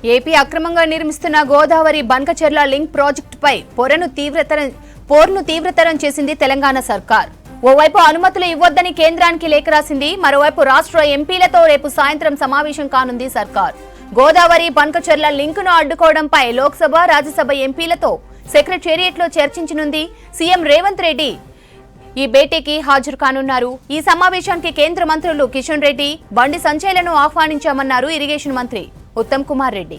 AP అక్రమంగా నిర్మిస్తున్న Godavari Bankacherla link ప్రాజెక్టుపై పోరును తీవ్రతరం చేసింది తెలంగాణ సర్కార్. ఓవైపు అనుమతులు ఇవ్వొద్దని కేంద్రానికి లేఖ రాసింది. మరోవైపు రాష్ట్ర ఎంపీలతో రేపు సాయంత్రం సమావేశం కానుంది సర్కార్. గోదావరి బంకచెర్ల లింకును అడ్డుకోవడంపై లోక్సభ, రాజ్యసభ ఎంపీలతో సెక్రటేరియట్లో చర్చించనుంది. సీఎం రేవంత్ రెడ్డి ఈ భేటీకి హాజరు కానున్నారు. ఈ సమావేశానికి కేంద్ర మంత్రులు కిషన్ రెడ్డి, బండి సంజయ్లను ఆహ్వానించామన్నారు ఇరిగేషన్ మంత్రి ఉత్తమ్ కుమార్ రెడ్డి.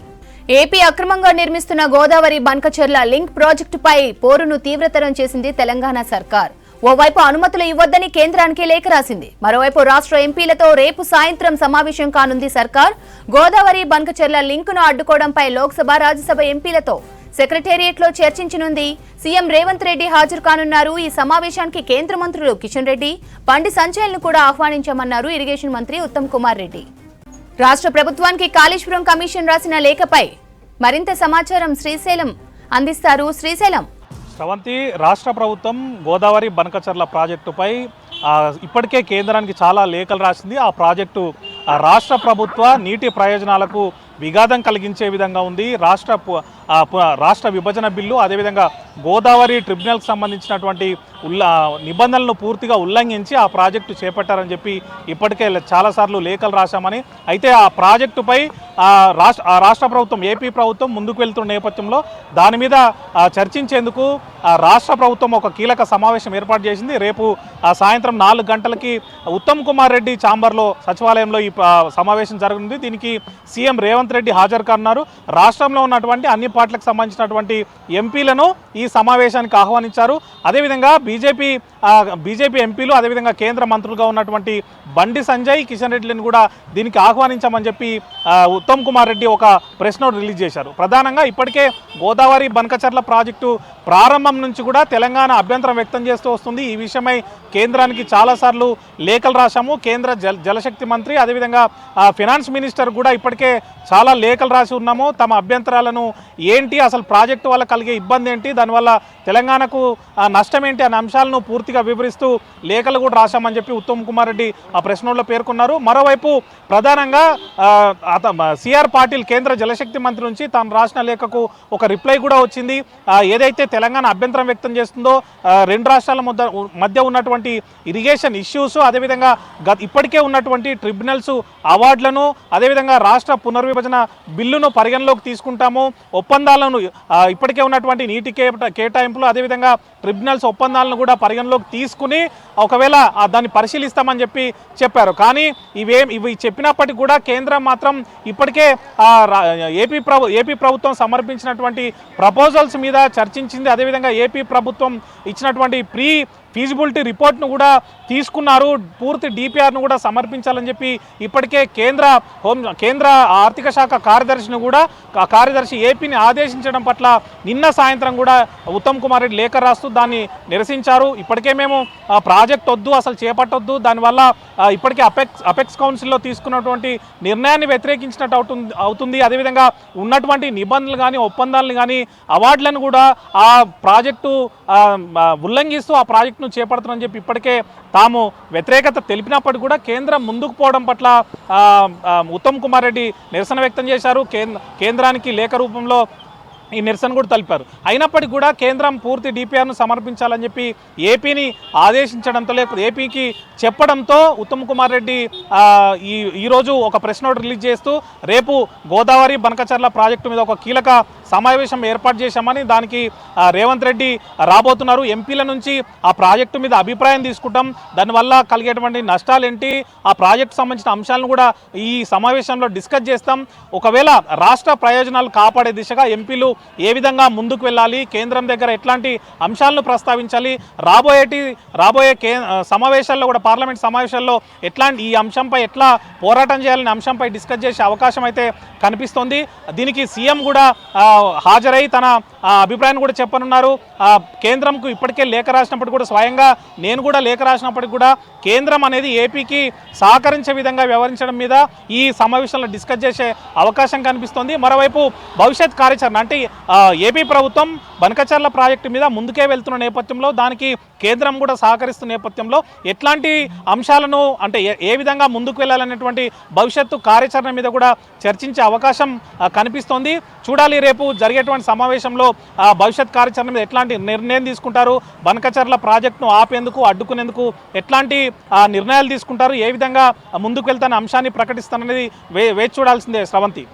ఏపీ అక్రమంగా నిర్మిస్తున్న గోదావరి బంకచెర్ల లింక్ ప్రాజెక్టుపై పోరును తీవ్రతరం చేసింది తెలంగాణ సర్కార్. ఓవైపు అనుమతులు ఇవ్వొద్దని కేంద్రానికి లేఖ రాసింది. మరోవైపు రాష్ట్ర ఎంపీలతో రేపు సాయంత్రం సమావేశం కానుంది సర్కార్. గోదావరి బంకచెర్ల లింకును అడ్డుకోవడంపై లోక్సభ, రాజ్యసభ ఎంపీలతో సెక్రటేరియట్లో చర్చించనుంది. సీఎం రేవంత్ రెడ్డి హాజరు కానున్నారు. ఈ సమావేశానికి కేంద్ర మంత్రులు కిషన్ రెడ్డి, బండి సంజయ్లను కూడా ఆహ్వానించామన్నారు ఇరిగేషన్ మంత్రి ఉత్తమ్ కుమార్ రెడ్డి. రాష్ట్ర ప్రభుత్వానికి కాళేశ్వరం కమిషన్ రాసిన లేఖపై మరింత సమాచారం శ్రీశైలం అందిస్తారు. శ్రీశైలం. శ్రవంతి, రాష్ట్ర ప్రభుత్వం గోదావరి బంకచెర్ల ప్రాజెక్టుపై ఇప్పటికే కేంద్రానికి చాలా లేఖలు రాసింది. ఆ ప్రాజెక్టు రాష్ట్ర ప్రభుత్వ నీటి ప్రయోజనాలకు విఘాతం కలిగించే విధంగా ఉంది. రాష్ట్ర విభజన బిల్లు, అదేవిధంగా గోదావరి ట్రిబ్యునల్కి సంబంధించినటువంటి నిబంధనలను పూర్తిగా ఉల్లంఘించి ఆ ప్రాజెక్టు చేపట్టారని చెప్పి ఇప్పటికే చాలాసార్లు లేఖలు రాశామని. అయితే ఆ ప్రాజెక్టుపై రాష్ట్ర ప్రభుత్వం, ఏపీ ప్రభుత్వం ముందుకు వెళ్తున్న నేపథ్యంలో దాని మీద చర్చించేందుకు రాష్ట్ర ప్రభుత్వం ఒక కీలక సమావేశం ఏర్పాటు చేసింది. రేపు సాయంత్రం 4 గంటలకి ఉత్తమ్ కుమార్ రెడ్డి ఛాంబర్లో, సచివాలయంలో ఈ సమావేశం జరగనుంది. దీనికి సీఎం రేవంత్ రెడ్డి హాజరు కానున్నారు. రాష్ట్రంలో ఉన్నటువంటి అన్ని పార్టీలకు సంబంధించినటువంటి ఎంపీలను ఈ సమావేశానికి ఆహ్వానించారు. అదేవిధంగా బీజేపీ ఎంపీలు, అదేవిధంగా కేంద్ర మంత్రులుగా ఉన్నటువంటి బండి సంజయ్, కిషన్ రెడ్డిలను కూడా దీనికి ఆహ్వానించామని చెప్పి ఉత్తమ్ కుమార్ రెడ్డి ఒక ప్రెస్ నోట్ రిలీజ్ చేశారు. ప్రధానంగా ఇప్పటికే గోదావరి బంకచెర్ల ప్రాజెక్టు ప్రారంభం నుంచి కూడా తెలంగాణ అభ్యంతరం వ్యక్తం చేస్తూ వస్తుంది. ఈ విషయమై కేంద్రానికి చాలాసార్లు లేఖలు రాశాము. కేంద్ర జలశక్తి మంత్రి, అదేవిధంగా ఫినాన్స్ మినిస్టర్ కూడా ఇప్పటికే చాలా లేఖలు రాసి ఉన్నాము. తమ అభ్యంతరాలను ఏంటి, అసలు ప్రాజెక్టు వల్ల కలిగే ఇబ్బంది ఏంటి, దానివల్ల తెలంగాణకు నష్టం ఏంటి అనే అంశాలను పూర్తిగా వివరిస్తూ లేఖలు కూడా రాశామని చెప్పి ఉత్తమ్ కుమార్ రెడ్డి ఆ ప్రెస్ నోట్లో పేర్కొన్నారు. మరోవైపు ప్రధానంగా సిఆర్ పాటిల్, కేంద్ర జలశక్తి మంత్రి నుంచి తాను రాసిన లేఖకు ఒక రిప్లై కూడా వచ్చింది. ఏదైతే తెలంగాణ అభ్యంతరం వ్యక్తం చేస్తుందో, రెండు రాష్ట్రాల మధ్య ఉన్నటువంటి ఇరిగేషన్ ఇష్యూస్, అదేవిధంగా ఇప్పటికే ఉన్నటువంటి ట్రిబ్యునల్స్ అవార్డులను, అదేవిధంగా రాష్ట్ర పునర్విభజన బిల్లును పరిగణలోకి తీసుకుంటాము. ఒప్పందాలను, ఇప్పటికే ఉన్నటువంటి నీటి కేటాయింపులు, అదేవిధంగా ట్రిబ్యునల్స్ ఒప్పందాలను కూడా పరిగణలోకి తీసుకుని ఒకవేళ దాన్ని పరిశీలిస్తామని చెప్పి చెప్పారు. కానీ ఇవి చెప్పినప్పటికీ కూడా కేంద్రం మాత్రం ఇప్పటికే ఏపీ ప్రభుత్వం సమర్పించినటువంటి ప్రపోజల్స్ మీద చర్చించింది. అదేవిధంగా ఏపీ ప్రభుత్వం ఇచ్చినటువంటి ఫీజిబిలిటీ రిపోర్ట్ను కూడా తీసుకున్నారు. పూర్తి డిపిఆర్ను కూడా సమర్పించాలని చెప్పి ఇప్పటికే కేంద్ర ఆర్థిక శాఖ కార్యదర్శి ఏపీని ఆదేశించడం పట్ల నిన్న సాయంత్రం కూడా ఉత్తమ్ కుమార్ రెడ్డి లేఖ రాస్తూ దాన్ని నిరసించారు. ఇప్పటికే మేము ప్రాజెక్ట్ వద్దు, అసలు చేపట్టొద్దు, దానివల్ల ఇప్పటికే అపెక్స్ కౌన్సిల్లో తీసుకున్నటువంటి నిర్ణయాన్ని వ్యతిరేకించినట్టు అవుతుంది. అదేవిధంగా ఉన్నటువంటి నిబంధనలు కానీ, ఒప్పందాలను కానీ, అవార్డులను కూడా ఆ ప్రాజెక్టు ఉల్లంఘిస్తూ ఆ ప్రాజెక్టును చేపడుతుందని చెప్పి ఇప్పటికే తాము వ్యతిరేకత తెలిపినప్పటికీ కూడా కేంద్రం ముందుకు పోవడం పట్ల ఉత్తమ్ కుమార్ రెడ్డి నిరసన వ్యక్తం చేశారు. కేంద్రానికి లేఖ రూపంలో ఈ నిరసన కూడా తెలిపారు. అయినప్పటికీ కూడా కేంద్రం పూర్తి డిపిఆర్ను సమర్పించాలని చెప్పి ఏపీని ఆదేశించడంతో, లేకపోతే ఏపీకి చెప్పడంతో ఉత్తమ్ కుమార్ రెడ్డి ఈరోజు ఒక ప్రెస్ నోట్ రిలీజ్ చేస్తూ రేపు గోదావరి బంకచెర్ల ప్రాజెక్టు మీద ఒక కీలక సమావేశం ఏర్పాటు చేశామని, దానికి రేవంత్ రెడ్డి రాబోతున్నారు. ఎంపీల నుంచి ఆ ప్రాజెక్టు మీద అభిప్రాయం తీసుకుంటాం, దానివల్ల కలిగేటువంటి నష్టాలేంటి, ఆ ప్రాజెక్టు సంబంధించిన అంశాలను కూడా ఈ సమావేశంలో డిస్కస్ చేస్తాం. ఒకవేళ రాష్ట్ర ప్రయోజనాలు కాపాడే దిశగా ఎంపీలు ఏ విధంగా ముందుకు వెళ్ళాలి, కేంద్రం దగ్గర ఎట్లాంటి అంశాలను ప్రస్తావించాలి, రాబోయే సమావేశాల్లో కూడా, పార్లమెంట్ సమావేశాల్లో ఈ అంశంపై ఎట్లా పోరాటం చేయాలనే అంశంపై డిస్కస్ చేసే అవకాశం అయితే కనిపిస్తోంది. దీనికి సీఎం కూడా హాజరై తన అభిప్రాయాన్ని కూడా చెప్పనున్నారు. కేంద్రంకు ఇప్పటికే లేఖ రాసినప్పటికీ కూడా, స్వయంగా నేను కూడా లేఖ రాసినప్పటికీ కూడా కేంద్రం అనేది ఏపీకి సహకరించే విధంగా వ్యవహరించడం మీద ఈ సమావేశంలో డిస్కస్ చేసే అవకాశం కనిపిస్తోంది. మరోవైపు భవిష్యత్ కార్యాచరణ, అంటే ఏపీ ప్రభుత్వం బనకచర్ల ప్రాజెక్టు మీద ముందుకే వెళ్తున్న నేపథ్యంలో దానికి కేంద్రం కూడా సహకరిస్తున్న నేపథ్యంలో ఎట్లాంటి అంశాలను అంటే ఏ విధంగా ముందుకు వెళ్ళాలనేటువంటి భవిష్యత్తు కార్యాచరణ మీద కూడా చర్చించే అవకాశం కనిపిస్తోంది. చూడాలి రేపు జరిగేటువంటి సమావేశంలో భవిష్యత్ కార్యాచరణ మీద ఎట్లాంటి నిర్ణయం తీసుకుంటారు, బనకచర్ల ప్రాజెక్టును ఆపేందుకు అడ్డుకునేందుకు ఎట్లాంటి నిర్ణయాలు తీసుకుంటారు, ఏ విధంగా ముందుకు వెళ్తానే అంశాన్ని ప్రకటిస్తాననేది వేచి చూడాల్సిందే శ్రవంతి.